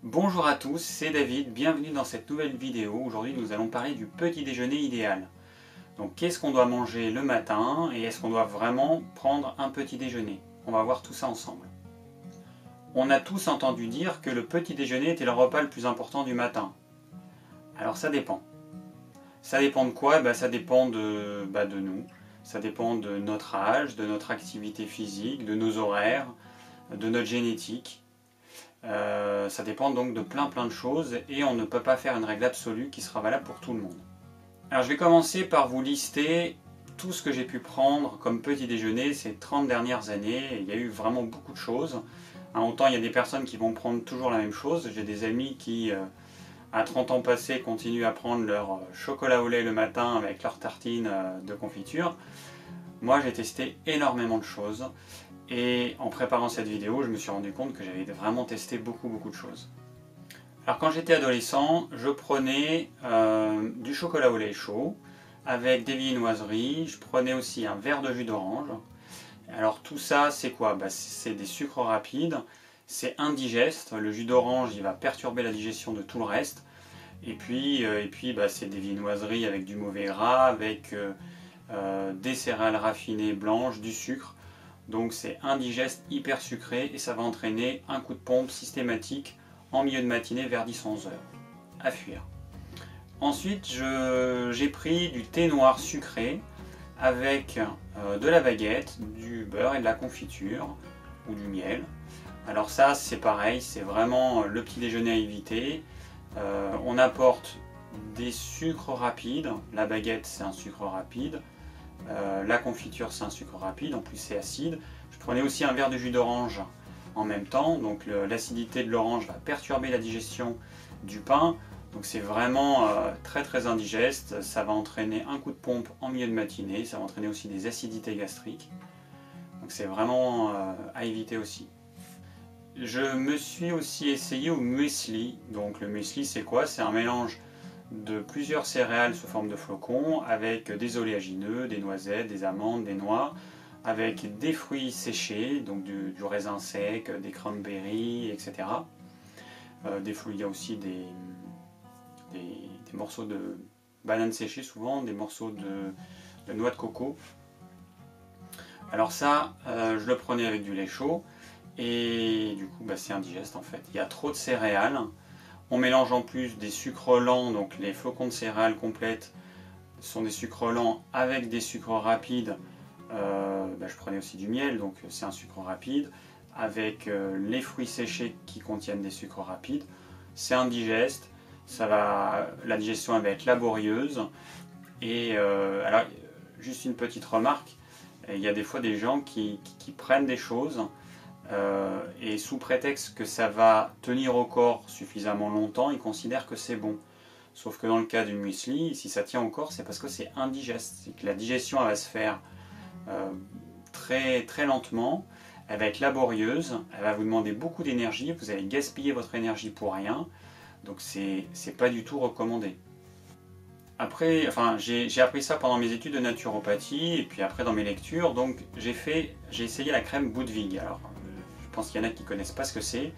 Bonjour à tous, c'est David, bienvenue dans cette nouvelle vidéo. Aujourd'hui nous allons parler du petit déjeuner idéal. Donc qu'est-ce qu'on doit manger le matin et est-ce qu'on doit vraiment prendre un petit déjeuner? On va voir tout ça ensemble. On a tous entendu dire que le petit déjeuner était le repas le plus important du matin. Alors ça dépend. Ça dépend de quoi? Ça dépend de nous. Ça dépend de notre âge, de notre activité physique, de nos horaires, de notre génétique. Ça dépend donc de plein de choses et on ne peut pas faire une règle absolue qui sera valable pour tout le monde. Alors je vais commencer par vous lister tout ce que j'ai pu prendre comme petit déjeuner ces 30 dernières années. Il y a eu vraiment beaucoup de choses. Autant il y a des personnes qui vont prendre toujours la même chose. J'ai des amis qui, à 30 ans passés, continuent à prendre leur chocolat au lait le matin avec leur tartine de confiture. Moi j'ai testé énormément de choses. Et en préparant cette vidéo, je me suis rendu compte que j'avais vraiment testé beaucoup de choses. Alors quand j'étais adolescent, je prenais du chocolat au lait chaud avec des viennoiseries, je prenais aussi un verre de jus d'orange. Alors tout ça, c'est quoi? C'est des sucres rapides, c'est indigeste, le jus d'orange il va perturber la digestion de tout le reste. Et puis c'est des viennoiseries avec du mauvais gras, avec des céréales raffinées blanches, du sucre. Donc c'est indigeste, hyper sucré et ça va entraîner un coup de pompe systématique en milieu de matinée vers 10-11 heures. À fuir. Ensuite j'ai pris du thé noir sucré avec de la baguette, du beurre et de la confiture ou du miel. Alors ça c'est pareil, c'est vraiment le petit déjeuner à éviter. On apporte des sucres rapides, la baguette c'est un sucre rapide. La confiture c'est un sucre rapide, en plus c'est acide. Je prenais aussi un verre de jus d'orange en même temps, donc l'acidité de l'orange va perturber la digestion du pain, donc c'est vraiment très indigeste, ça va entraîner un coup de pompe en milieu de matinée, ça va entraîner aussi des acidités gastriques, donc c'est vraiment à éviter aussi. Je me suis aussi essayé au muesli, donc le muesli c'est quoi? C'est un mélange de plusieurs céréales sous forme de flocons avec des oléagineux, des noisettes, des amandes, des noix, avec des fruits séchés, donc du raisin sec, des cranberries, etc. Des fruits, il y a aussi des morceaux de bananes séchées souvent, des morceaux de noix de coco. Alors ça, je le prenais avec du lait chaud et du coup c'est indigeste en fait. Il y a trop de céréales. On mélange en plus des sucres lents, donc les flocons de céréales complètes sont des sucres lents avec des sucres rapides. Je prenais aussi du miel, donc c'est un sucre rapide, avec les fruits séchés qui contiennent des sucres rapides. C'est indigeste, la digestion elle va être laborieuse. Et alors, juste une petite remarque, il y a des fois des gens qui prennent des choses et sous prétexte que ça va tenir au corps suffisamment longtemps, ils considèrent que c'est bon. Sauf que dans le cas du muesli, si ça tient au corps, c'est parce que c'est indigeste. C'est que la digestion elle va se faire très lentement, elle va être laborieuse, elle va vous demander beaucoup d'énergie, vous allez gaspiller votre énergie pour rien, donc c'est pas du tout recommandé. Après, j'ai appris ça pendant mes études de naturopathie et puis après dans mes lectures, donc j'ai essayé la crème Boudwig. Alors, je pense qu'il y en a qui ne connaissent pas ce que c'est.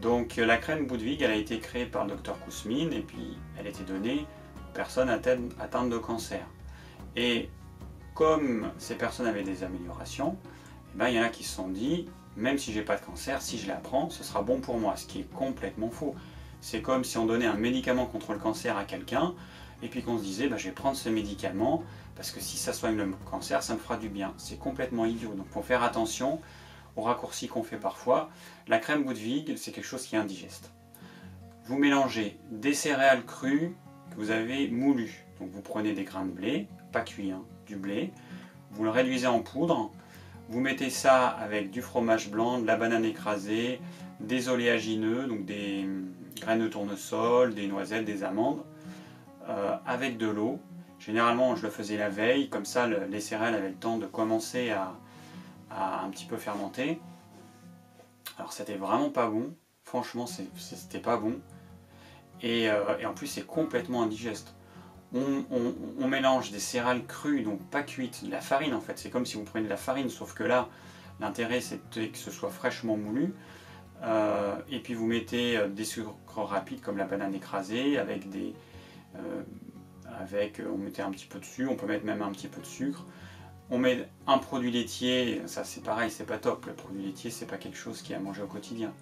Donc la crème Boudwig, elle a été créée par le Dr Kousmine et puis elle était donnée aux personnes atteintes de cancer. Et comme ces personnes avaient des améliorations, il y en a qui se sont dit, même si j'ai pas de cancer, si je la prends, ce sera bon pour moi, ce qui est complètement faux. C'est comme si on donnait un médicament contre le cancer à quelqu'un, et puis qu'on se disait, je vais prendre ce médicament, parce que si ça soigne le cancer, ça me fera du bien. C'est complètement idiot, donc il faut faire attention aux raccourcis qu'on fait parfois. La crème Boudwig, c'est quelque chose qui est indigeste. Vous mélangez des céréales crues que vous avez moulues. Donc vous prenez des grains de blé, pas cuits, du blé, vous le réduisez en poudre, vous mettez ça avec du fromage blanc, de la banane écrasée, des oléagineux, donc des graines de tournesol, des noisettes, des amandes, avec de l'eau. Généralement je le faisais la veille, comme ça les céréales avaient le temps de commencer à un petit peu fermenter. Alors c'était vraiment pas bon, franchement c'était pas bon, et en plus c'est complètement indigeste. On mélange des céréales crues, donc pas cuites, de la farine en fait, c'est comme si vous preniez de la farine, sauf que là l'intérêt c'était que ce soit fraîchement moulu. Et puis vous mettez des sucres rapides comme la banane écrasée, on mettait un petit peu dessus, on peut mettre même un petit peu de sucre. On met un produit laitier, ça c'est pareil, c'est pas top. Le produit laitier, c'est pas quelque chose qui est à manger au quotidien.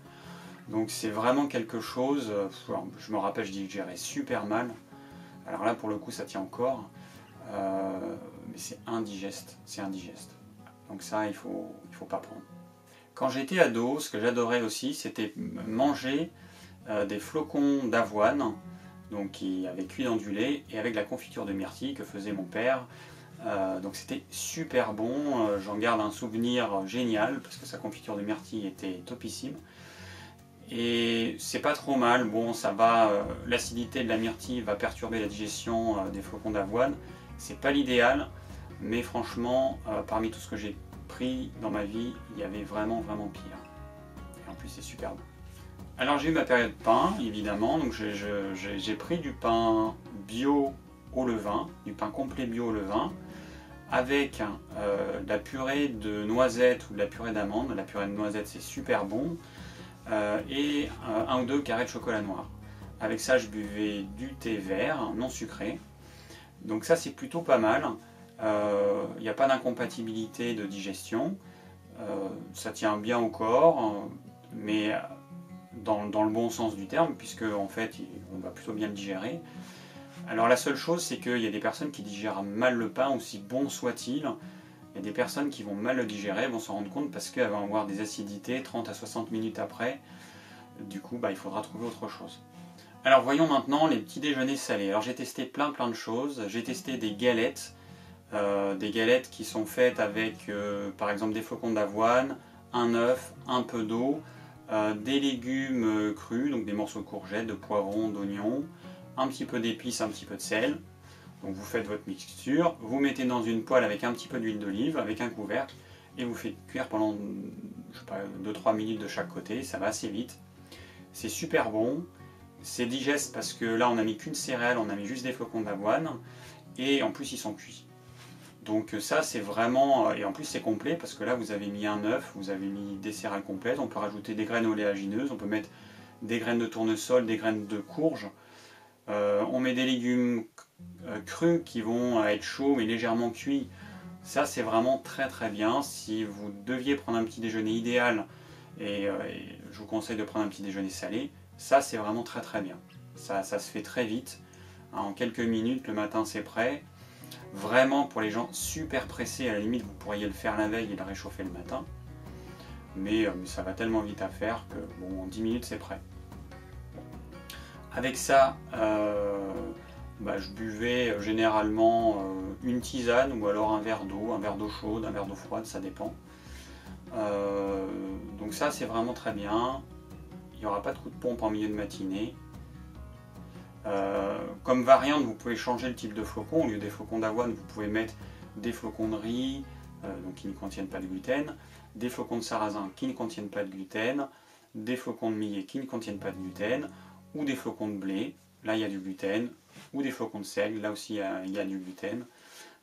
Donc c'est vraiment quelque chose, je me rappelle, je digérais super mal. Alors là, pour le coup, ça tient encore. Mais c'est indigeste, c'est indigeste. Donc ça, il faut pas prendre. Quand j'étais ado, ce que j'adorais aussi, c'était manger des flocons d'avoine, donc qui avaient cuit dans du lait, et avec la confiture de myrtille que faisait mon père. Donc c'était super bon, j'en garde un souvenir génial, parce que sa confiture de myrtille était topissime. Et c'est pas trop mal, bon ça va, l'acidité de la myrtille va perturber la digestion des flocons d'avoine. C'est pas l'idéal, mais franchement, parmi tout ce que j'ai pris dans ma vie, il y avait vraiment pire. Et en plus c'est super bon. Alors j'ai eu ma période pain, évidemment, donc j'ai pris du pain bio au levain, du pain complet bio au levain, avec de la purée de noisettes ou de la purée d'amandes. La purée de noisettes c'est super bon, et un ou deux carrés de chocolat noir. Avec ça je buvais du thé vert non sucré, donc ça c'est plutôt pas mal. Il n'y a pas d'incompatibilité de digestion, ça tient bien au corps, mais dans le bon sens du terme, puisque en fait on va plutôt bien le digérer. Alors la seule chose, c'est qu'il y a des personnes qui digèrent mal le pain, aussi bon soit-il. Il y a des personnes qui vont mal le digérer, vont s'en rendre compte parce qu'elles vont avoir des acidités 30 à 60 minutes après. Du coup, il faudra trouver autre chose. Alors voyons maintenant les petits déjeuners salés. Alors j'ai testé plein de choses. J'ai testé des galettes qui sont faites avec par exemple des flocons d'avoine, un œuf, un peu d'eau, des légumes crus, donc des morceaux de courgettes, de poivrons, d'oignons, un petit peu d'épices, un petit peu de sel. Donc vous faites votre mixture, vous mettez dans une poêle avec un petit peu d'huile d'olive, avec un couvercle, et vous faites cuire pendant, je sais pas, 2-3 minutes de chaque côté, ça va assez vite. C'est super bon, c'est digeste parce que là on n'a mis qu'une céréale, on a mis juste des flocons d'avoine, et en plus ils sont cuits. Donc ça c'est vraiment, et en plus c'est complet parce que là vous avez mis un œuf, vous avez mis des céréales complètes, on peut rajouter des graines oléagineuses, on peut mettre des graines de tournesol, des graines de courge. On met des légumes crus qui vont être chauds mais légèrement cuits. Ça c'est vraiment très bien. Si vous deviez prendre un petit déjeuner idéal, et je vous conseille de prendre un petit déjeuner salé, ça c'est vraiment très bien. Ça se fait très vite. En quelques minutes le matin c'est prêt. Vraiment pour les gens super pressés, à la limite vous pourriez le faire la veille et le réchauffer le matin. Mais ça va tellement vite à faire que bon, en 10 minutes c'est prêt. Avec ça, je buvais généralement une tisane ou alors un verre d'eau chaude, un verre d'eau froide, ça dépend. Donc ça c'est vraiment très bien. Il n'y aura pas de coup de pompe en milieu de matinée. Comme variante, vous pouvez changer le type de flocon. Au lieu des flocons d'avoine, vous pouvez mettre des flocons de riz, donc qui ne contiennent pas de gluten, des flocons de sarrasin qui ne contiennent pas de gluten, des flocons de millet qui ne contiennent pas de gluten, ou des flocons de blé, là il y a du gluten, ou des flocons de sel, là aussi il y a du gluten.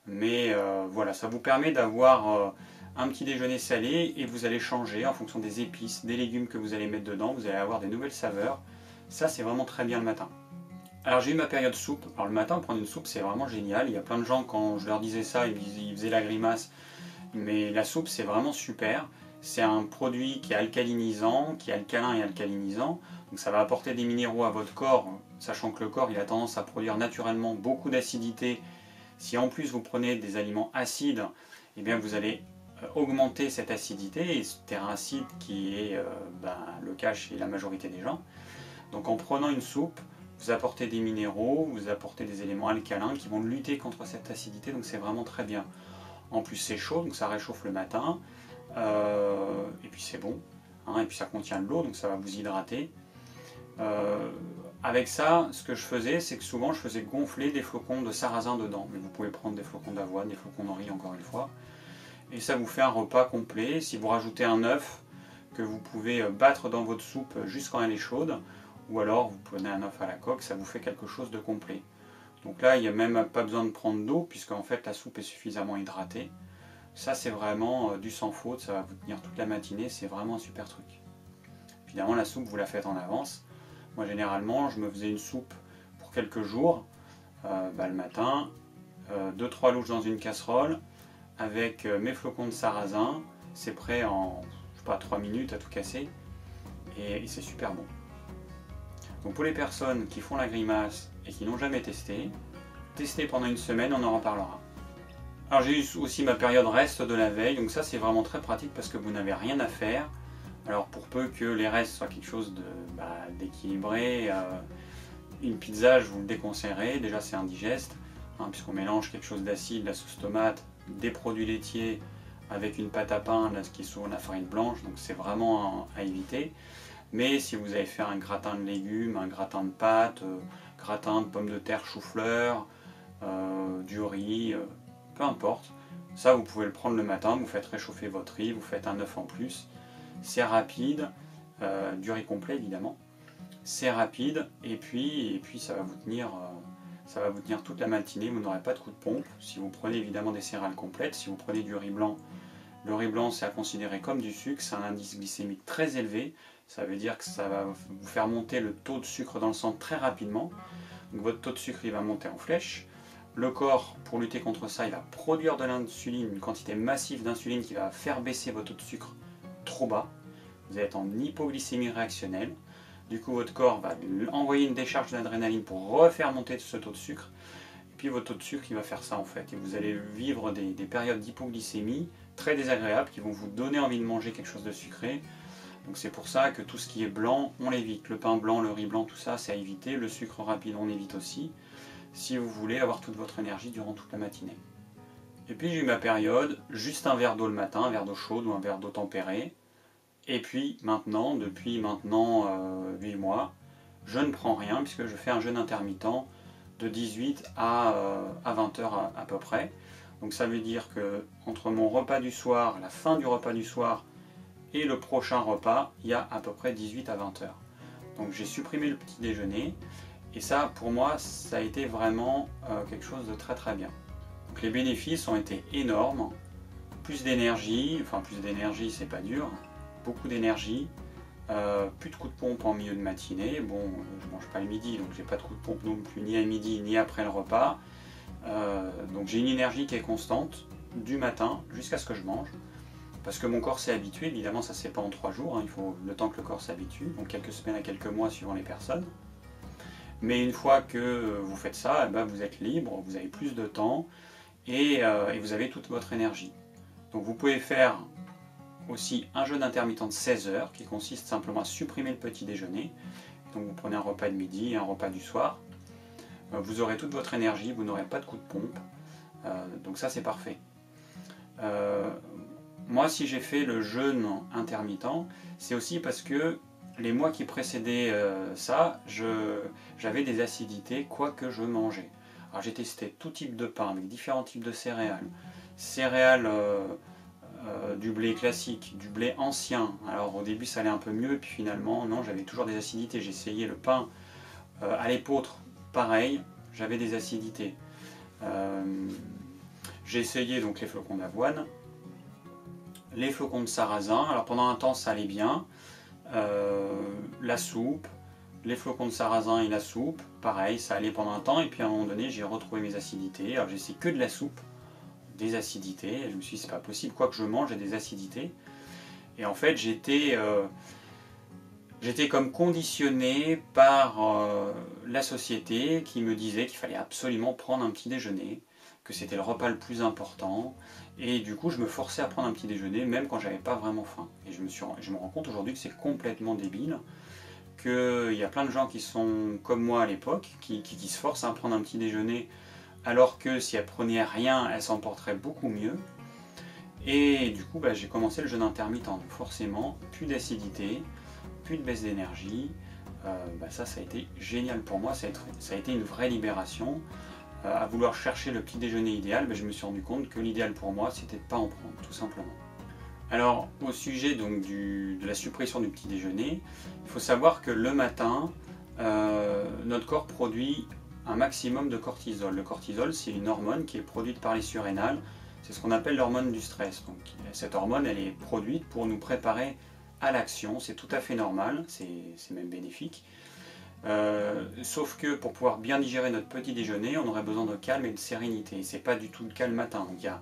Mais voilà, ça vous permet d'avoir un petit déjeuner salé et vous allez changer en fonction des épices, des légumes que vous allez mettre dedans, vous allez avoir des nouvelles saveurs. Ça c'est vraiment très bien le matin. Alors j'ai eu ma période soupe. Alors le matin prendre une soupe c'est vraiment génial. Il y a plein de gens quand je leur disais ça, ils faisaient la grimace. Mais la soupe c'est vraiment super. C'est un produit qui est alcalinisant, qui est alcalin et alcalinisant. Donc ça va apporter des minéraux à votre corps, sachant que le corps il a tendance à produire naturellement beaucoup d'acidité. Si en plus vous prenez des aliments acides, eh bien vous allez augmenter cette acidité et ce terrain acide qui est le cas chez la majorité des gens. Donc en prenant une soupe, vous apportez des minéraux, vous apportez des éléments alcalins qui vont lutter contre cette acidité, donc c'est vraiment très bien. En plus c'est chaud, donc ça réchauffe le matin, et puis c'est bon, et puis ça contient de l'eau, donc ça va vous hydrater. Avec ça, ce que je faisais, c'est que souvent je faisais gonfler des flocons de sarrasin dedans, mais vous pouvez prendre des flocons d'avoine, des flocons de riz encore une fois, et ça vous fait un repas complet. Si vous rajoutez un œuf que vous pouvez battre dans votre soupe juste quand elle est chaude, ou alors vous prenez un œuf à la coque, ça vous fait quelque chose de complet. Donc là, il n'y a même pas besoin de prendre d'eau, puisque en fait la soupe est suffisamment hydratée. Ça c'est vraiment du sans faute, ça va vous tenir toute la matinée, c'est vraiment un super truc. Évidemment, la soupe, vous la faites en avance. Moi, généralement, je me faisais une soupe pour quelques jours, le matin, 2-3 louches dans une casserole, avec mes flocons de sarrasin. C'est prêt en, je sais pas, 3 minutes à tout casser, et c'est super bon. Donc pour les personnes qui font la grimace et qui n'ont jamais testé, testez pendant une semaine, on en reparlera. Alors j'ai eu aussi ma période reste de la veille, donc ça c'est vraiment très pratique parce que vous n'avez rien à faire. Alors pour peu que les restes soient quelque chose d'équilibré, une pizza je vous le déconseillerais, déjà c'est indigeste, puisqu'on mélange quelque chose d'acide, la sauce tomate, des produits laitiers avec une pâte à pain, là, qui est souvent la farine blanche, donc c'est vraiment à éviter. Mais si vous avez fait un gratin de légumes, un gratin de pâtes, gratin de pommes de terre, chou-fleur, du riz, peu importe, ça vous pouvez le prendre le matin, vous faites réchauffer votre riz, vous faites un œuf en plus, c'est rapide, du riz complet évidemment, c'est rapide et puis ça va vous tenir toute la matinée, vous n'aurez pas de coup de pompe. Si vous prenez évidemment des céréales complètes, si vous prenez du riz blanc, le riz blanc c'est à considérer comme du sucre, c'est un indice glycémique très élevé, ça veut dire que ça va vous faire monter le taux de sucre dans le sang très rapidement, donc votre taux de sucre il va monter en flèche. Le corps, pour lutter contre ça, il va produire de l'insuline, une quantité massive d'insuline qui va faire baisser votre taux de sucre trop bas. Vous allez être en hypoglycémie réactionnelle. Du coup, votre corps va envoyer une décharge d'adrénaline pour refaire monter ce taux de sucre. Et puis votre taux de sucre, il va faire ça en fait. Et vous allez vivre des périodes d'hypoglycémie très désagréables qui vont vous donner envie de manger quelque chose de sucré. Donc c'est pour ça que tout ce qui est blanc, on l'évite. Le pain blanc, le riz blanc, tout ça, c'est à éviter. Le sucre rapide, on évite aussi, si vous voulez avoir toute votre énergie durant toute la matinée. Et puis j'ai eu ma période, juste un verre d'eau le matin, un verre d'eau chaude ou un verre d'eau tempérée. Et puis maintenant, depuis maintenant 8 mois, je ne prends rien puisque je fais un jeûne intermittent de 18 à 20 heures à peu près. Donc ça veut dire que entre mon repas du soir, la fin du repas du soir et le prochain repas, il y a à peu près 18 à 20 heures. Donc j'ai supprimé le petit déjeuner. Et ça, pour moi, ça a été vraiment quelque chose de très très bien. Donc les bénéfices ont été énormes. Plus d'énergie, c'est pas dur, beaucoup d'énergie, plus de coups de pompe en milieu de matinée. Bon, je mange pas le midi, donc j'ai pas de coups de pompe non plus, ni à midi, ni après le repas. Donc j'ai une énergie qui est constante, du matin jusqu'à ce que je mange. Parce que mon corps s'est habitué, évidemment ça se fait pas en 3 jours, il faut le temps que le corps s'habitue, donc quelques semaines à quelques mois suivant les personnes. Mais une fois que vous faites ça, vous êtes libre, vous avez plus de temps et vous avez toute votre énergie. Donc vous pouvez faire aussi un jeûne intermittent de 16 heures qui consiste simplement à supprimer le petit déjeuner. Donc vous prenez un repas de midi et un repas du soir. Vous aurez toute votre énergie, vous n'aurez pas de coup de pompe. Donc ça c'est parfait. Moi si j'ai fait le jeûne intermittent, c'est aussi parce que les mois qui précédaient ça, j'avais des acidités quoi que je mangeais. Alors j'ai testé tout type de pain avec différents types de céréales. Céréales du blé classique, du blé ancien. Alors au début ça allait un peu mieux, puis finalement non, j'avais toujours des acidités. J'ai essayé le pain à l'épeautre, pareil, j'avais des acidités. J'ai essayé donc les flocons d'avoine, les flocons de sarrasin. Alors pendant un temps ça allait bien. La soupe, les flocons de sarrasin et la soupe, pareil, ça allait pendant un temps, et puis à un moment donné j'ai retrouvé mes acidités. Alors j'ai essayé que de la soupe, des acidités, et je me suis dit c'est pas possible, quoi que je mange j'ai des acidités. Et en fait j'étais comme conditionné par la société qui me disait qu'il fallait absolument prendre un petit déjeuner, que c'était le repas le plus important, et du coup je me forçais à prendre un petit déjeuner même quand j'avais pas vraiment faim. Et je me rends compte aujourd'hui que c'est complètement débile, qu'il y a plein de gens qui sont comme moi à l'époque, qui se forcent à prendre un petit déjeuner alors que si elles prenaient rien, elles s'en porteraient beaucoup mieux. Et du coup j'ai commencé le jeûne intermittent, donc forcément plus d'acidité, plus de baisse d'énergie. Ça a été génial pour moi, ça a été une vraie libération. À vouloir chercher le petit déjeuner idéal, je me suis rendu compte que l'idéal pour moi c'était de ne pas en prendre, tout simplement. Alors au sujet donc de la suppression du petit déjeuner, il faut savoir que le matin, notre corps produit un maximum de cortisol. Le cortisol c'est une hormone qui est produite par les surrénales, c'est ce qu'on appelle l'hormone du stress. Donc, cette hormone elle est produite pour nous préparer à l'action, c'est tout à fait normal, c'est même bénéfique. Sauf que pour pouvoir bien digérer notre petit déjeuner, on aurait besoin de calme et de sérénité. Et c'est pas du tout le cas le matin. Donc il y a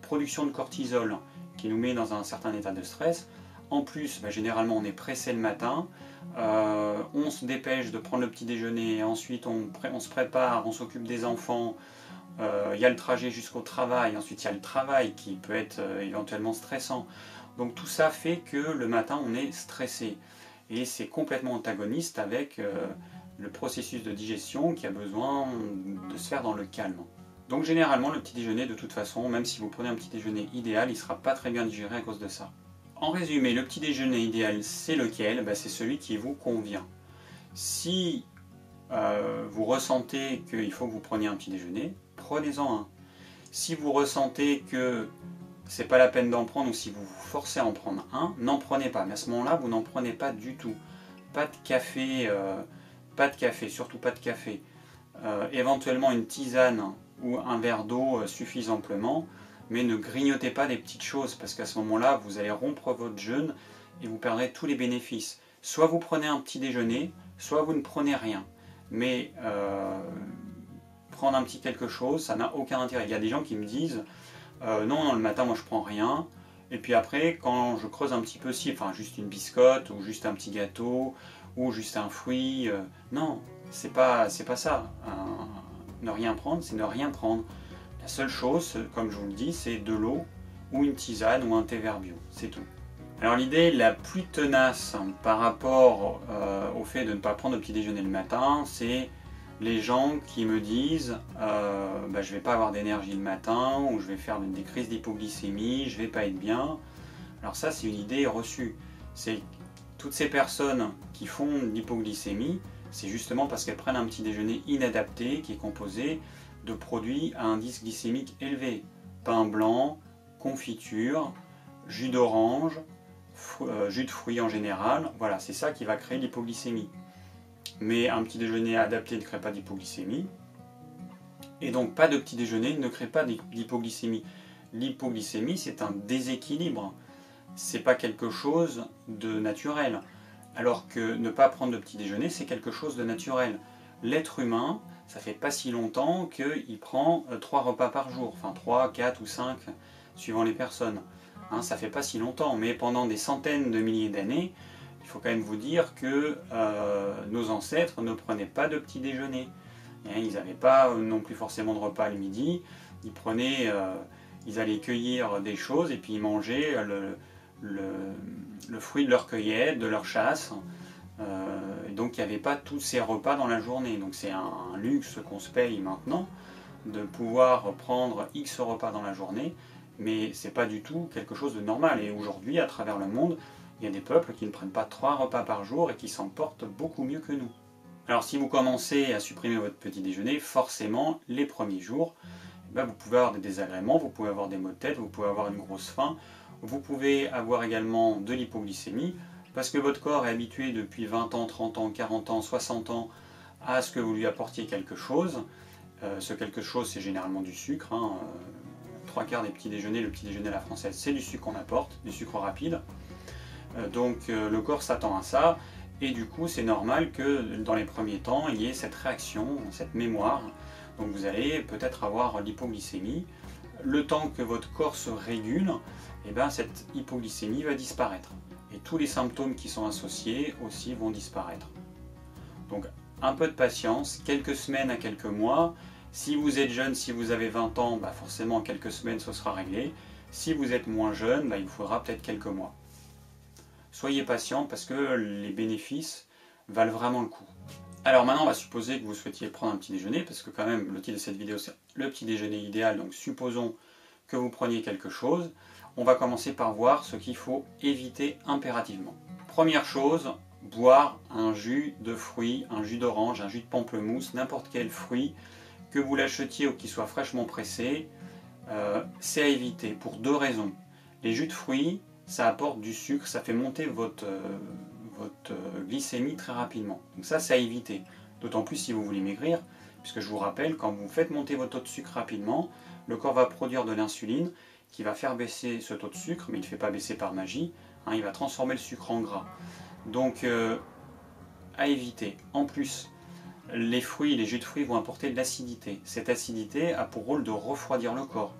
production de cortisol qui nous met dans un certain état de stress. En plus, généralement on est pressé le matin, on se dépêche de prendre le petit déjeuner, ensuite on se prépare, on s'occupe des enfants, il y a le trajet jusqu'au travail, ensuite il y a le travail qui peut être éventuellement stressant. Donc tout ça fait que le matin on est stressé. Et c'est complètement antagoniste avec le processus de digestion qui a besoin de se faire dans le calme. Donc généralement le petit déjeuner de toute façon, même si vous prenez un petit déjeuner idéal, il ne sera pas très bien digéré à cause de ça. En résumé, le petit déjeuner idéal c'est lequel? C'est celui qui vous convient. Si vous ressentez qu'il faut que vous preniez un petit déjeuner, prenez-en un. Si vous ressentez que c'est pas la peine d'en prendre ou si vous vous forcez à en prendre un, n'en prenez pas. Mais à ce moment-là, vous n'en prenez pas du tout. Pas de café, surtout pas de café. Éventuellement une tisane ou un verre d'eau suffisent amplement, mais ne grignotez pas des petites choses parce qu'à ce moment-là, vous allez rompre votre jeûne et vous perdrez tous les bénéfices. Soit vous prenez un petit déjeuner, soit vous ne prenez rien. Mais prendre un petit quelque chose, ça n'a aucun intérêt. Il y a des gens qui me disent non, le matin, moi je prends rien. Et puis après, quand je creuse un petit peu, juste une biscotte, ou juste un petit gâteau, ou juste un fruit. Non, c'est pas ça. Ne rien prendre, c'est ne rien prendre. La seule chose, comme je vous le dis, c'est de l'eau, ou une tisane, ou un thé vert bio. C'est tout. Alors l'idée la plus tenace par rapport au fait de ne pas prendre le petit déjeuner le matin, c'est les gens qui me disent je vais pas avoir d'énergie le matin, ou je vais faire des crises d'hypoglycémie, je vais pas être bien. Alors ça c'est une idée reçue. C'est toutes ces personnes qui font de l'hypoglycémie, c'est justement parce qu'elles prennent un petit déjeuner inadapté qui est composé de produits à indice glycémique élevé. Pain blanc, confiture, jus d'orange, jus de fruits en général. Voilà, c'est ça qui va créer l'hypoglycémie. Mais un petit déjeuner adapté ne crée pas d'hypoglycémie. Et donc pas de petit déjeuner ne crée pas d'hypoglycémie. L'hypoglycémie, c'est un déséquilibre. C'est pas quelque chose de naturel. Alors que ne pas prendre de petit déjeuner, c'est quelque chose de naturel. L'être humain, ça fait pas si longtemps qu'il prend 3 repas par jour. Enfin 3, 4 ou 5, suivant les personnes. Ça fait pas si longtemps, mais pendant des centaines de milliers d'années, il faut quand même vous dire que nos ancêtres ne prenaient pas de petit déjeuner. Ils n'avaient pas non plus forcément de repas le midi. Ils allaient cueillir des choses et puis ils mangeaient le fruit de leur cueillette, de leur chasse. Donc il n'y avait pas tous ces repas dans la journée. Donc c'est un luxe qu'on se paye maintenant de pouvoir prendre X repas dans la journée, mais c'est pas du tout quelque chose de normal. Et aujourd'hui, à travers le monde, il y a des peuples qui ne prennent pas 3 repas par jour et qui s'en portent beaucoup mieux que nous. Alors si vous commencez à supprimer votre petit déjeuner, forcément, les premiers jours, vous pouvez avoir des désagréments, vous pouvez avoir des maux de tête, vous pouvez avoir une grosse faim, vous pouvez avoir également de l'hypoglycémie, parce que votre corps est habitué depuis 20 ans, 30 ans, 40 ans, 60 ans à ce que vous lui apportiez quelque chose. Ce quelque chose, c'est généralement du sucre. 3/4 des petits déjeuners, le petit déjeuner à la française, c'est du sucre qu'on apporte, du sucre rapide. Donc le corps s'attend à ça, et du coup c'est normal que dans les premiers temps il y ait cette réaction, cette mémoire. Donc vous allez peut-être avoir l'hypoglycémie. Le temps que votre corps se régule, cette hypoglycémie va disparaître. Et tous les symptômes qui sont associés aussi vont disparaître. Donc un peu de patience, quelques semaines à quelques mois. Si vous êtes jeune, si vous avez 20 ans, forcément en quelques semaines ce sera réglé. Si vous êtes moins jeune, il vous faudra peut-être quelques mois. Soyez patient parce que les bénéfices valent vraiment le coup. Alors maintenant on va supposer que vous souhaitiez prendre un petit déjeuner, parce que quand même le titre de cette vidéo c'est le petit déjeuner idéal, donc supposons que vous preniez quelque chose. On va commencer par voir ce qu'il faut éviter impérativement. Première chose, boire un jus de fruits, un jus d'orange, un jus de pamplemousse, n'importe quel fruit, que vous l'achetiez ou qu'il soit fraîchement pressé, c'est à éviter pour 2 raisons. Les jus de fruits, ça apporte du sucre, ça fait monter votre glycémie très rapidement. Donc ça, c'est à éviter. D'autant plus si vous voulez maigrir, puisque je vous rappelle, quand vous faites monter votre taux de sucre rapidement, le corps va produire de l'insuline qui va faire baisser ce taux de sucre, mais il ne fait pas baisser par magie. hein, il va transformer le sucre en gras. Donc à éviter. En plus, les fruits, les jus de fruits vont apporter de l'acidité. Cette acidité a pour rôle de refroidir le corps.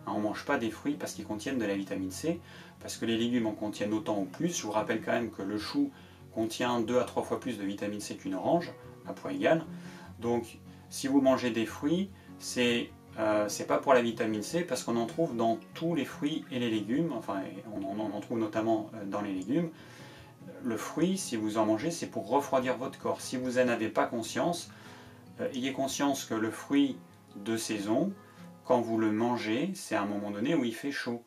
On ne mange pas des fruits parce qu'ils contiennent de la vitamine C, parce que les légumes en contiennent autant ou plus. Je vous rappelle quand même que le chou contient 2 à 3 fois plus de vitamine C qu'une orange, à poids égal. Donc si vous mangez des fruits, c'est pas pour la vitamine C, parce qu'on en trouve dans tous les fruits et les légumes, enfin on en trouve notamment dans les légumes. Le fruit, si vous en mangez, c'est pour refroidir votre corps. Si vous n'en avez pas conscience, ayez conscience que le fruit de saison, quand vous le mangez, c'est à un moment donné où il fait chaud.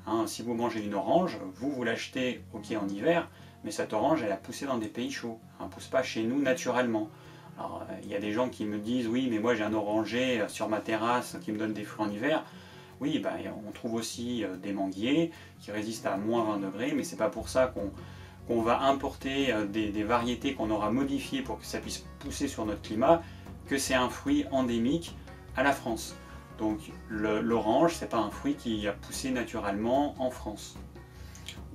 Hein, si vous mangez une orange, vous l'achetez en hiver, mais cette orange, elle a poussé dans des pays chauds. Elle ne pousse pas chez nous naturellement. Alors, il y a des gens qui me disent, oui, mais moi j'ai un oranger sur ma terrasse qui me donne des fruits en hiver. Oui, ben, on trouve aussi des manguiers qui résistent à moins 20 degrés, mais c'est pas pour ça qu'on va importer des variétés qu'on aura modifiées pour que ça puisse pousser sur notre climat, que c'est un fruit endémique à la France. Donc l'orange, c'est pas un fruit qui a poussé naturellement en France.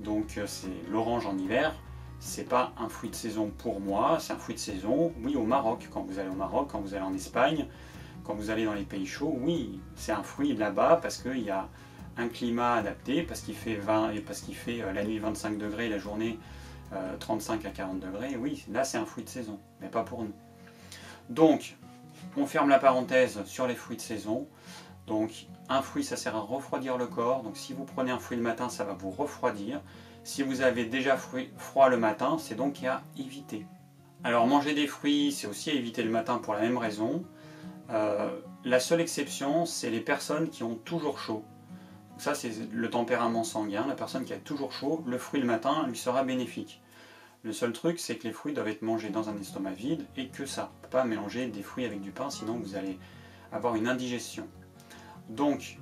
Donc c'est l'orange en hiver, c'est pas un fruit de saison pour moi, c'est un fruit de saison, oui, au Maroc. Quand vous allez au Maroc, quand vous allez en Espagne, quand vous allez dans les pays chauds, oui, c'est un fruit là-bas parce qu'il y a un climat adapté, parce qu'il fait la nuit 25 degrés, la journée 35 à 40 degrés, oui, là c'est un fruit de saison, mais pas pour nous. Donc, on ferme la parenthèse sur les fruits de saison. Donc, un fruit, ça sert à refroidir le corps. Donc, si vous prenez un fruit le matin, ça va vous refroidir. Si vous avez déjà froid le matin, c'est donc à éviter. Alors, manger des fruits, c'est aussi à éviter le matin pour la même raison. La seule exception, c'est les personnes qui ont toujours chaud. Donc ça, c'est le tempérament sanguin. La personne qui a toujours chaud, le fruit le matin lui sera bénéfique. Le seul truc, c'est que les fruits doivent être mangés dans un estomac vide et que ça. On ne peut pas mélanger des fruits avec du pain, sinon vous allez avoir une indigestion. Donc,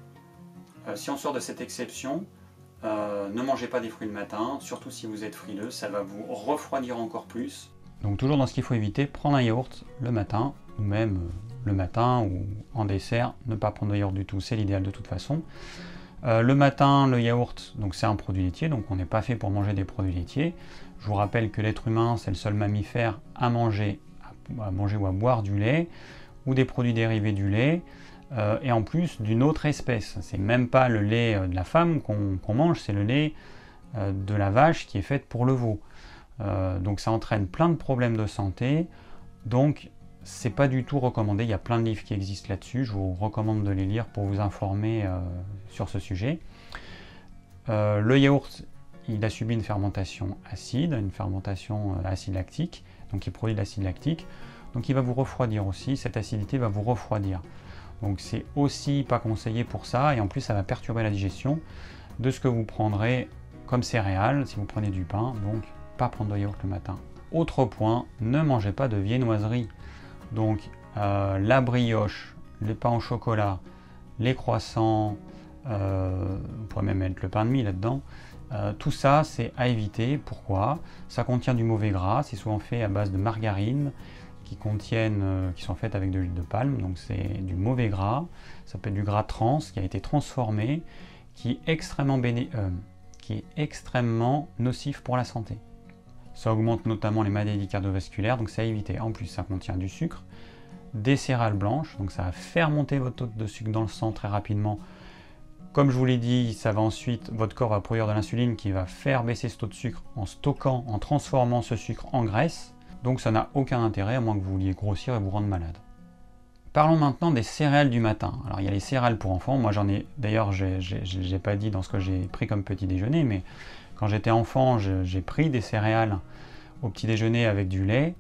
si on sort de cette exception, ne mangez pas des fruits le matin, surtout si vous êtes frileux, ça va vous refroidir encore plus. Donc toujours dans ce qu'il faut éviter, prendre un yaourt le matin, ou même le matin ou en dessert, ne pas prendre de yaourt du tout, c'est l'idéal de toute façon. Le matin, le yaourt, donc c'est un produit laitier, donc on n'est pas fait pour manger des produits laitiers. Je vous rappelle que l'être humain, c'est le seul mammifère à manger ou à boire du lait, ou des produits dérivés du lait, et en plus d'une autre espèce. C'est même pas le lait de la femme qu'on mange, c'est le lait de la vache qui est faite pour le veau. Donc ça entraîne plein de problèmes de santé, donc c'est pas du tout recommandé. Il y a plein de livres qui existent là-dessus, je vous recommande de les lire pour vous informer sur ce sujet. Le yaourt, il a subi une fermentation acide, une fermentation acide lactique, donc il produit de l'acide lactique, donc il va vous refroidir aussi, cette acidité va vous refroidir. Donc c'est aussi pas conseillé pour ça, et en plus ça va perturber la digestion de ce que vous prendrez comme céréales, si vous prenez du pain, donc pas prendre de yaourt le matin. Autre point, ne mangez pas de viennoiserie. Donc la brioche, les pains au chocolat, les croissants, on pourrait même mettre le pain de mie là-dedans, tout ça c'est à éviter. Pourquoi? Ça contient du mauvais gras, c'est souvent fait à base de margarine, qui sont faites avec de l'huile de palme, donc c'est du mauvais gras, ça peut être du gras trans qui a été transformé, qui est extrêmement nocif pour la santé. Ça augmente notamment les maladies cardiovasculaires, donc c'est à éviter. En plus, ça contient du sucre, des céréales blanches, donc ça va faire monter votre taux de sucre dans le sang très rapidement. Comme je vous l'ai dit, ça va ensuite, votre corps va produire de l'insuline qui va faire baisser ce taux de sucre en stockant, en transformant ce sucre en graisse. Donc ça n'a aucun intérêt, à moins que vous vouliez grossir et vous rendre malade. Parlons maintenant des céréales du matin. Alors il y a les céréales pour enfants, moi j'en ai, d'ailleurs j'ai pas dit dans ce que j'ai pris comme petit déjeuner, mais quand j'étais enfant, j'ai pris des céréales au petit déjeuner avec du lait.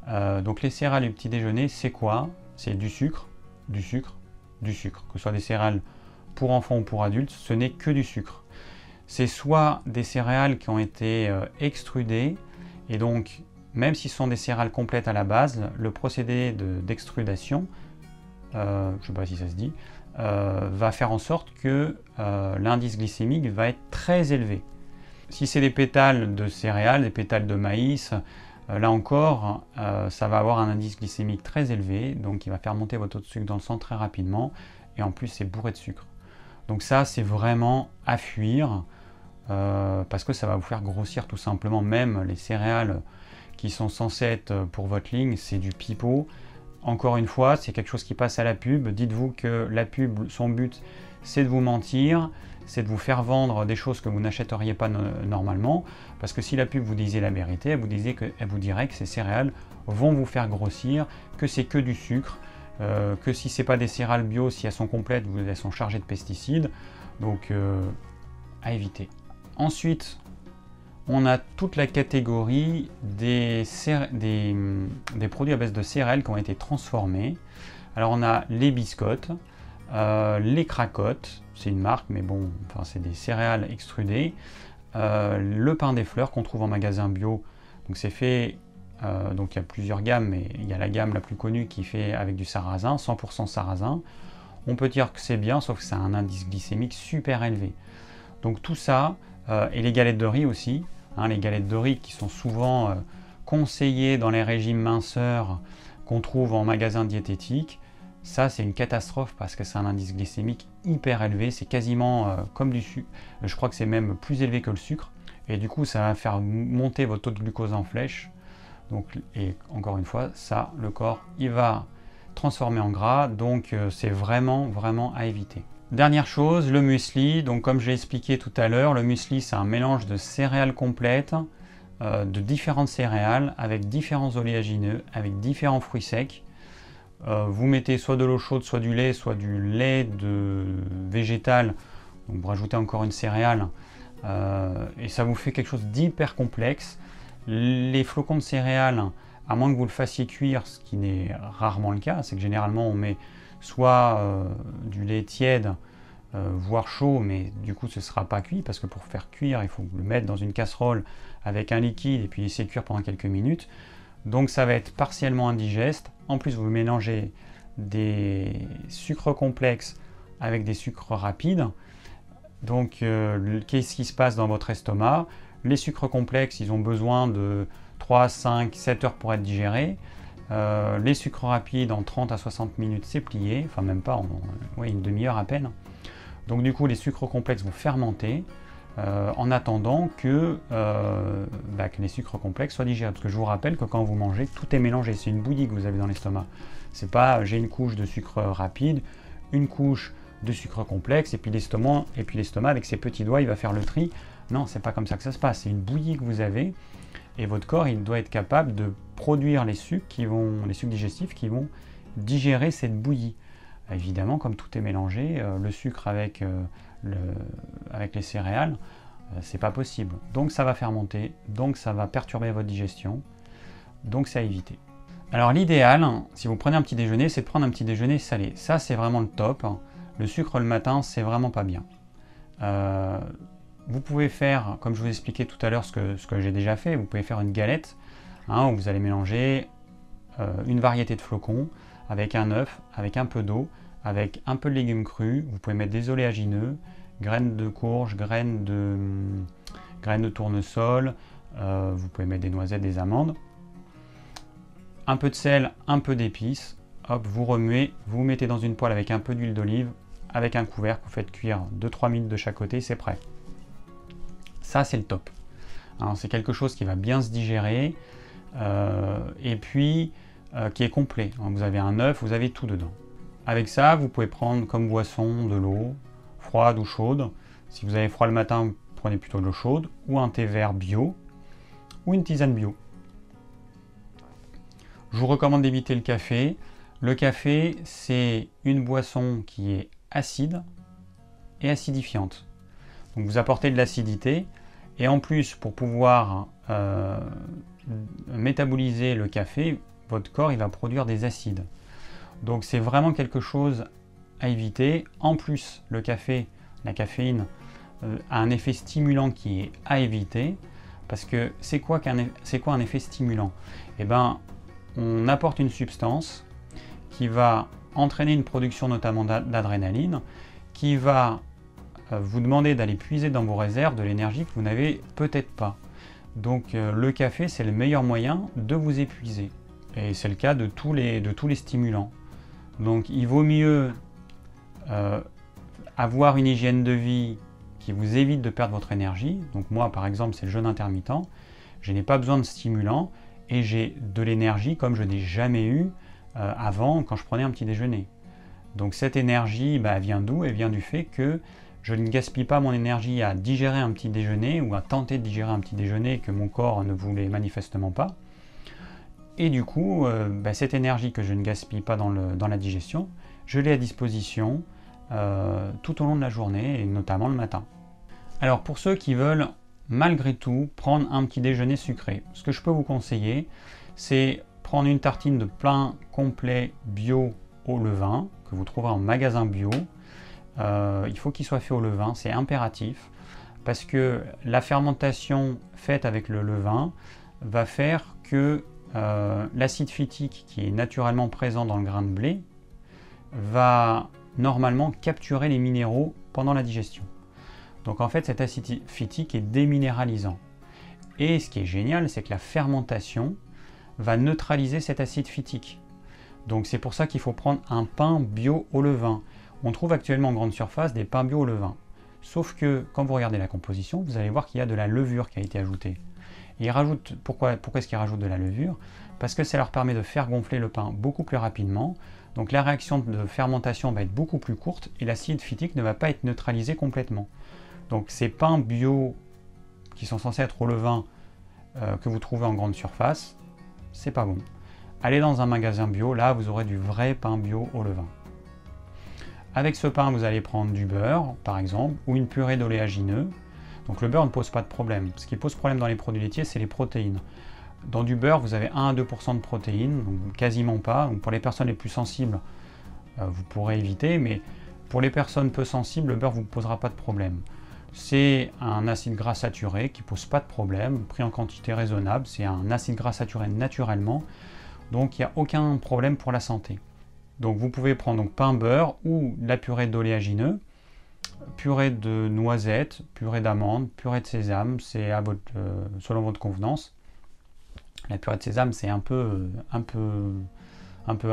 Donc les céréales du petit déjeuner, c'est quoi? C'est du sucre, du sucre, du sucre. Que ce soit des céréales pour enfants ou pour adultes, ce n'est que du sucre. C'est soit des céréales qui ont été extrudées, et donc même si ce sont des céréales complètes à la base, le procédé d'extrudation, je ne sais pas si ça se dit, va faire en sorte que l'indice glycémique va être très élevé. Si c'est des pétales de céréales, des pétales de maïs, là encore, ça va avoir un indice glycémique très élevé, donc il va faire monter votre taux de sucre dans le sang très rapidement, et en plus c'est bourré de sucre. Donc ça, c'est vraiment à fuir. parce que ça va vous faire grossir tout simplement. Même les céréales qui sont censées être pour votre ligne, c'est du pipeau. Encore une fois, c'est quelque chose qui passe à la pub. Dites-vous que la pub, son but, c'est de vous mentir, c'est de vous faire vendre des choses que vous n'achèteriez pas normalement, parce que si la pub vous disait la vérité, elle vous dirait que ces céréales vont vous faire grossir, que c'est que du sucre, que si c'est pas des céréales bio, si elles sont complètes, elles sont chargées de pesticides, donc à éviter. Ensuite, on a toute la catégorie des produits à base de céréales qui ont été transformés. Alors on a les biscottes, les cracottes, c'est une marque, mais bon, enfin, c'est des céréales extrudées. Le pain des fleurs qu'on trouve en magasin bio, donc c'est fait, donc il y a plusieurs gammes, mais il y a la gamme la plus connue qui est fait avec du sarrasin, 100% sarrasin. On peut dire que c'est bien, sauf que ça a un indice glycémique super élevé. Donc tout ça, et les galettes de riz aussi, hein, les galettes de riz qui sont souvent conseillées dans les régimes minceurs qu'on trouve en magasin diététique, ça c'est une catastrophe parce que c'est un indice glycémique hyper élevé, c'est quasiment comme du sucre, je crois que c'est même plus élevé que le sucre, et du coup ça va faire monter votre taux de glucose en flèche. Donc, et encore une fois, ça, le corps, il va transformer en gras, donc c'est vraiment à éviter. Dernière chose, le muesli. Donc comme je l'ai expliqué tout à l'heure, le muesli c'est un mélange de céréales complètes, de différentes céréales, avec différents oléagineux, avec différents fruits secs. Vous mettez soit de l'eau chaude, soit du lait végétal, donc vous rajoutez encore une céréale, et ça vous fait quelque chose d'hyper complexe. Les flocons de céréales, à moins que vous le fassiez cuire, ce qui n'est rarement le cas, c'est que généralement on met soit du lait tiède, voire chaud, mais du coup ce ne sera pas cuit, parce que pour faire cuire, il faut le mettre dans une casserole avec un liquide et puis laisser cuire pendant quelques minutes. Donc ça va être partiellement indigeste. En plus, vous mélangez des sucres complexes avec des sucres rapides. Donc qu'est-ce qui se passe dans votre estomac? Les sucres complexes, ils ont besoin de 3, 5, 7 heures pour être digérés. Les sucres rapides, en 30 à 60 minutes, c'est plié. Enfin, même pas, une demi-heure à peine. Donc du coup, les sucres complexes vont fermenter en attendant que les sucres complexes soient digérés. Parce que je vous rappelle que quand vous mangez, tout est mélangé. C'est une bouillie que vous avez dans l'estomac. C'est pas j'ai une couche de sucre rapide, une couche de sucre complexe, et puis l'estomac avec ses petits doigts, il va faire le tri. Non, c'est pas comme ça que ça se passe. C'est une bouillie que vous avez, et votre corps, il doit être capable de produire les sucres digestifs qui vont digérer cette bouillie. Évidemment, comme tout est mélangé, le sucre avec les céréales, c'est pas possible. Donc ça va fermenter, donc ça va perturber votre digestion, donc c'est à éviter. Alors l'idéal, si vous prenez un petit déjeuner, c'est de prendre un petit déjeuner salé. Ça, c'est vraiment le top. Le sucre le matin, c'est vraiment pas bien. Vous pouvez faire, comme je vous expliquais tout à l'heure, ce que j'ai déjà fait, vous pouvez faire une galette, où vous allez mélanger une variété de flocons avec un œuf, avec un peu d'eau, avec un peu de légumes crus. Vous pouvez mettre des oléagineux, graines de courge, graines de tournesol, vous pouvez mettre des noisettes, des amandes, un peu de sel, un peu d'épices. Hop, vous remuez, vous mettez dans une poêle avec un peu d'huile d'olive, avec un couvercle, vous faites cuire 2-3 minutes de chaque côté, c'est prêt. Ça, c'est le top. C'est quelque chose qui va bien se digérer, et puis qui est complet. Vous avez un œuf, vous avez tout dedans. Avec ça, vous pouvez prendre comme boisson de l'eau, froide ou chaude. Si vous avez froid le matin, prenez plutôt de l'eau chaude, ou un thé vert bio, ou une tisane bio. Je vous recommande d'éviter le café. Le café, c'est une boisson qui est acide et acidifiante. Donc vous apportez de l'acidité, et en plus, pour pouvoir métaboliser le café, votre corps il va produire des acides. Donc c'est vraiment quelque chose à éviter. En plus, le café, la caféine, a un effet stimulant qui est à éviter. Parce que c'est quoi un effet stimulant? Eh bien, on apporte une substance qui va entraîner une production notamment d'adrénaline, qui va vous demander d'aller puiser dans vos réserves de l'énergie que vous n'avez peut-être pas. Donc le café, c'est le meilleur moyen de vous épuiser. Et c'est le cas de tous les stimulants. Donc il vaut mieux avoir une hygiène de vie qui vous évite de perdre votre énergie. Donc moi par exemple c'est le jeûne intermittent, je n'ai pas besoin de stimulant et j'ai de l'énergie comme je n'ai jamais eu avant quand je prenais un petit déjeuner. Donc cette énergie elle vient d'où? Elle vient du fait que je ne gaspille pas mon énergie à digérer un petit déjeuner ou à tenter de digérer un petit déjeuner que mon corps ne voulait manifestement pas. Et du coup, cette énergie que je ne gaspille pas dans la digestion, je l'ai à disposition tout au long de la journée et notamment le matin. Alors pour ceux qui veulent malgré tout prendre un petit déjeuner sucré, ce que je peux vous conseiller, c'est prendre une tartine de pain complet bio au levain que vous trouverez en magasin bio. Il faut qu'il soit fait au levain, c'est impératif, parce que la fermentation faite avec le levain va faire que l'acide phytique qui est naturellement présent dans le grain de blé va normalement capturer les minéraux pendant la digestion. Donc en fait cet acide phytique est déminéralisant. Et ce qui est génial, c'est que la fermentation va neutraliser cet acide phytique. Donc c'est pour ça qu'il faut prendre un pain bio au levain. On trouve actuellement en grande surface des pains bio au levain. Sauf que quand vous regardez la composition, vous allez voir qu'il y a de la levure qui a été ajoutée. Et ils rajoutent, pourquoi est-ce qu'ils rajoutent de la levure? Parce que ça leur permet de faire gonfler le pain beaucoup plus rapidement. Donc la réaction de fermentation va être beaucoup plus courte et l'acide phytique ne va pas être neutralisé complètement. Donc ces pains bio qui sont censés être au levain que vous trouvez en grande surface, c'est pas bon. Allez dans un magasin bio, là vous aurez du vrai pain bio au levain. Avec ce pain, vous allez prendre du beurre, par exemple, ou une purée d'oléagineux. Donc le beurre ne pose pas de problème. Ce qui pose problème dans les produits laitiers, c'est les protéines. Dans du beurre, vous avez 1 à 2% de protéines, donc quasiment pas. Donc pour les personnes les plus sensibles, vous pourrez éviter, mais pour les personnes peu sensibles, le beurre ne vous posera pas de problème. C'est un acide gras saturé qui ne pose pas de problème, pris en quantité raisonnable. C'est un acide gras saturé naturellement, donc il n'y a aucun problème pour la santé. Donc vous pouvez prendre pain beurre ou la purée d'oléagineux, purée de noisettes, purée d'amandes, purée de sésame, c'est selon votre convenance. La purée de sésame c'est un peu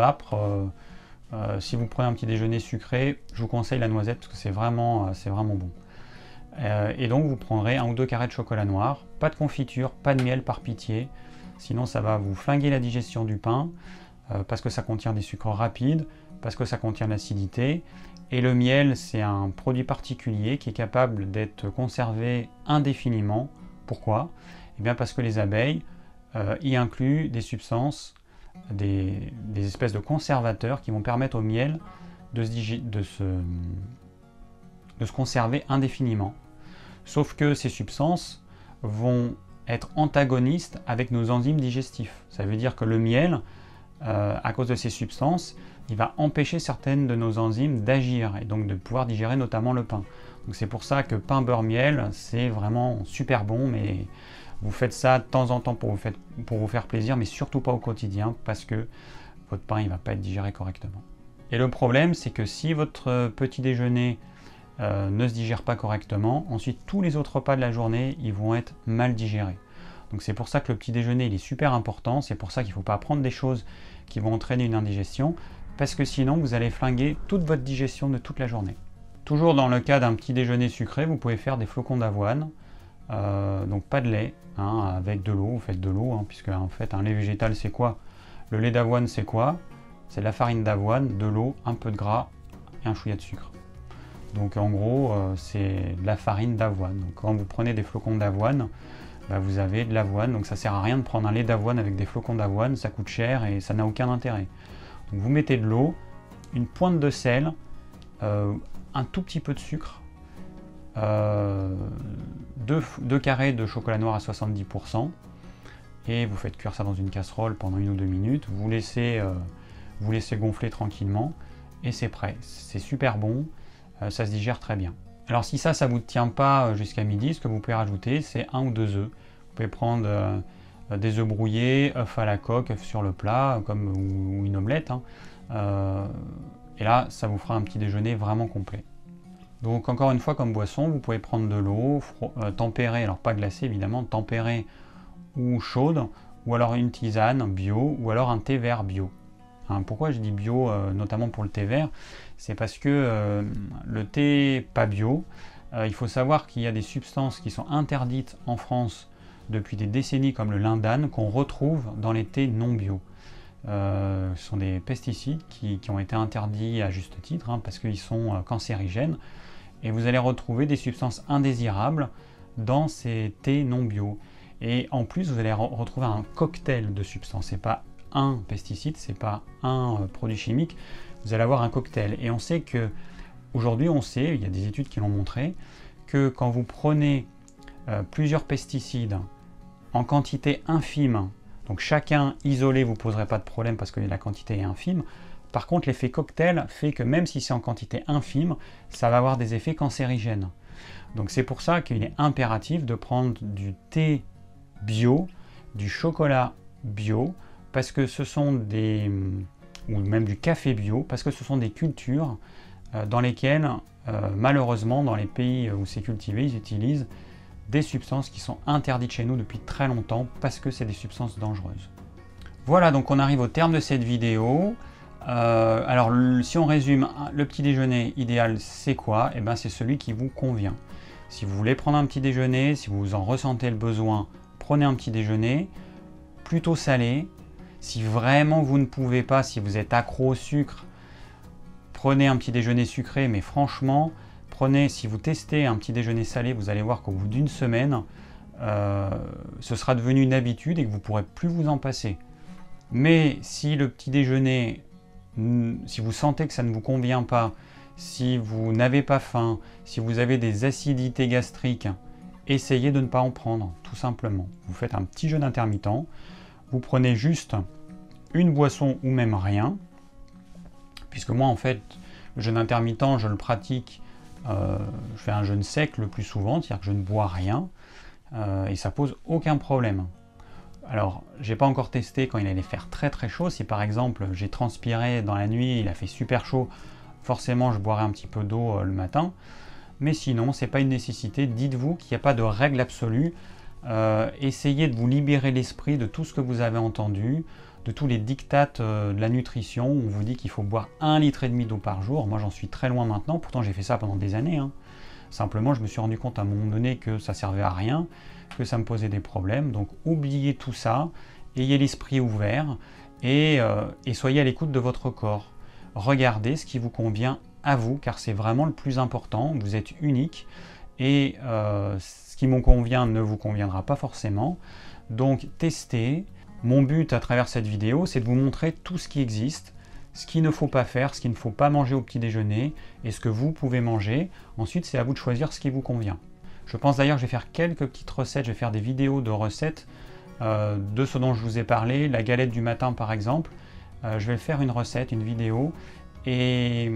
âpre. Si vous prenez un petit déjeuner sucré, je vous conseille la noisette parce que c'est vraiment bon. Et donc vous prendrez 1 ou 2 carrés de chocolat noir, pas de confiture, pas de miel par pitié, sinon ça va vous flinguer la digestion du pain. Parce que ça contient des sucres rapides, parce que ça contient l'acidité. Et le miel, c'est un produit particulier qui est capable d'être conservé indéfiniment. Pourquoi? Eh bien parce que les abeilles y incluent des substances, des espèces de conservateurs qui vont permettre au miel de se conserver indéfiniment. Sauf que ces substances vont être antagonistes avec nos enzymes digestifs. Ça veut dire que le miel, à cause de ces substances, il va empêcher certaines de nos enzymes d'agir et donc de pouvoir digérer notamment le pain. Donc c'est pour ça que pain beurre miel, c'est vraiment super bon, mais vous faites ça de temps en temps pour vous faire plaisir, mais surtout pas au quotidien parce que votre pain il va pas être digéré correctement. Et le problème, c'est que si votre petit déjeuner ne se digère pas correctement, ensuite tous les autres repas de la journée, ils vont être mal digérés. Donc c'est pour ça que le petit déjeuner il est super important, c'est pour ça qu'il ne faut pas prendre des choses qui vont entraîner une indigestion, parce que sinon vous allez flinguer toute votre digestion de toute la journée. Toujours dans le cas d'un petit déjeuner sucré, vous pouvez faire des flocons d'avoine, donc pas de lait, avec de l'eau, vous faites de l'eau, puisque en fait un lait végétal c'est quoi? Le lait d'avoine c'est quoi? C'est de la farine d'avoine, de l'eau, un peu de gras et un chouïa de sucre. Donc en gros c'est de la farine d'avoine. Donc quand vous prenez des flocons d'avoine, vous avez de l'avoine, donc ça sert à rien de prendre un lait d'avoine avec des flocons d'avoine, ça coûte cher et ça n'a aucun intérêt. Donc vous mettez de l'eau, une pointe de sel, un tout petit peu de sucre, 2 carrés de chocolat noir à 70%, et vous faites cuire ça dans une casserole pendant 1 ou 2 minutes, vous laissez gonfler tranquillement, et c'est prêt. C'est super bon, ça se digère très bien. Alors si ça ne vous tient pas jusqu'à midi, ce que vous pouvez rajouter, c'est 1 ou 2 œufs. Vous pouvez prendre des œufs brouillés, œufs à la coque, œufs sur le plat, ou une omelette. Et là, ça vous fera un petit déjeuner vraiment complet. Donc encore une fois, comme boisson, vous pouvez prendre de l'eau tempérée, alors pas glacée évidemment, tempérée ou chaude, ou alors une tisane bio, ou alors un thé vert bio. Pourquoi je dis bio, notamment pour le thé vert? C'est parce que le thé pas bio Il faut savoir qu'il y a des substances qui sont interdites en France depuis des décennies, comme le lindane, qu'on retrouve dans les thés non bio. Ce sont des pesticides qui ont été interdits à juste titre, hein, parce qu'ils sont cancérigènes. Et vous allez retrouver des substances indésirables dans ces thés non bio. Et en plus, vous allez retrouver un cocktail de substances. Ce n'est pas un pesticide, ce n'est pas un produit chimique. Vous allez avoir un cocktail. Et on sait que, aujourd'hui, on sait, il y a des études qui l'ont montré, que quand vous prenez plusieurs pesticides en quantité infime, donc chacun isolé vous poserait pas de problème parce que la quantité est infime. Par contre, l'effet cocktail fait que même si c'est en quantité infime, ça va avoir des effets cancérigènes. Donc c'est pour ça qu'il est impératif de prendre du thé bio, du chocolat bio, parce que ce sont des, ou même du café bio, parce que ce sont des cultures dans lesquelles, malheureusement, dans les pays où c'est cultivé, ils utilisent des substances qui sont interdites chez nous depuis très longtemps parce que c'est des substances dangereuses. Voilà, donc on arrive au terme de cette vidéo. Alors si on résume, le petit déjeuner idéal c'est quoi? Eh bien c'est celui qui vous convient. Si vous voulez prendre un petit déjeuner, si vous en ressentez le besoin, prenez un petit déjeuner, plutôt salé. Si vraiment vous ne pouvez pas, si vous êtes accro au sucre, prenez un petit déjeuner sucré, mais franchement, si vous testez un petit déjeuner salé, vous allez voir qu'au bout d'une semaine, ce sera devenu une habitude et que vous ne pourrez plus vous en passer. Mais si le petit déjeuner, si vous sentez que ça ne vous convient pas, si vous n'avez pas faim, si vous avez des acidités gastriques, essayez de ne pas en prendre, tout simplement. Vous faites un petit jeûne intermittent, vous prenez juste une boisson ou même rien, puisque moi en fait, le jeûne intermittent, je le pratique. Je fais un jeûne sec le plus souvent, c'est-à-dire que je ne bois rien et ça pose aucun problème. Alors, j'ai pas encore testé quand il allait faire très très chaud. Si par exemple j'ai transpiré dans la nuit, il a fait super chaud, forcément je boirai un petit peu d'eau le matin. Mais sinon, c'est pas une nécessité. Dites-vous qu'il n'y a pas de règle absolue. Essayez de vous libérer l'esprit de tout ce que vous avez entendu, de tous les dictates de la nutrition. On vous dit qu'il faut boire 1,5 litre d'eau par jour. Moi, j'en suis très loin maintenant. Pourtant, j'ai fait ça pendant des années. Simplement, je me suis rendu compte à un moment donné que ça servait à rien, que ça me posait des problèmes. Donc, oubliez tout ça. Ayez l'esprit ouvert et soyez à l'écoute de votre corps. Regardez ce qui vous convient à vous, car c'est vraiment le plus important. Vous êtes unique et ce qui me convient ne vous conviendra pas forcément. Donc, testez. Mon but à travers cette vidéo, c'est de vous montrer tout ce qui existe, ce qu'il ne faut pas faire, ce qu'il ne faut pas manger au petit déjeuner et ce que vous pouvez manger. Ensuite, c'est à vous de choisir ce qui vous convient. Je pense d'ailleurs que je vais faire quelques petites recettes, je vais faire des vidéos de recettes de ce dont je vous ai parlé, la galette du matin par exemple. Je vais faire une recette, une vidéo et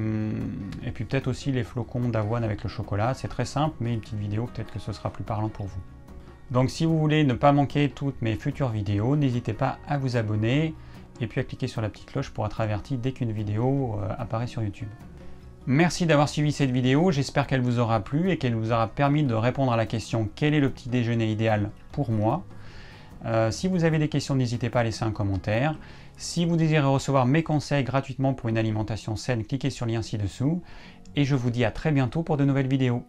puis peut-être aussi les flocons d'avoine avec le chocolat. C'est très simple, mais une petite vidéo, peut-être que ce sera plus parlant pour vous. Donc si vous voulez ne pas manquer toutes mes futures vidéos, n'hésitez pas à vous abonner et puis à cliquer sur la petite cloche pour être averti dès qu'une vidéo apparaît sur YouTube. Merci d'avoir suivi cette vidéo, j'espère qu'elle vous aura plu et qu'elle vous aura permis de répondre à la question « Quel est le petit déjeuner idéal pour moi ?» Si vous avez des questions, n'hésitez pas à laisser un commentaire. Si vous désirez recevoir mes conseils gratuitement pour une alimentation saine, cliquez sur le lien ci-dessous. Et je vous dis à très bientôt pour de nouvelles vidéos.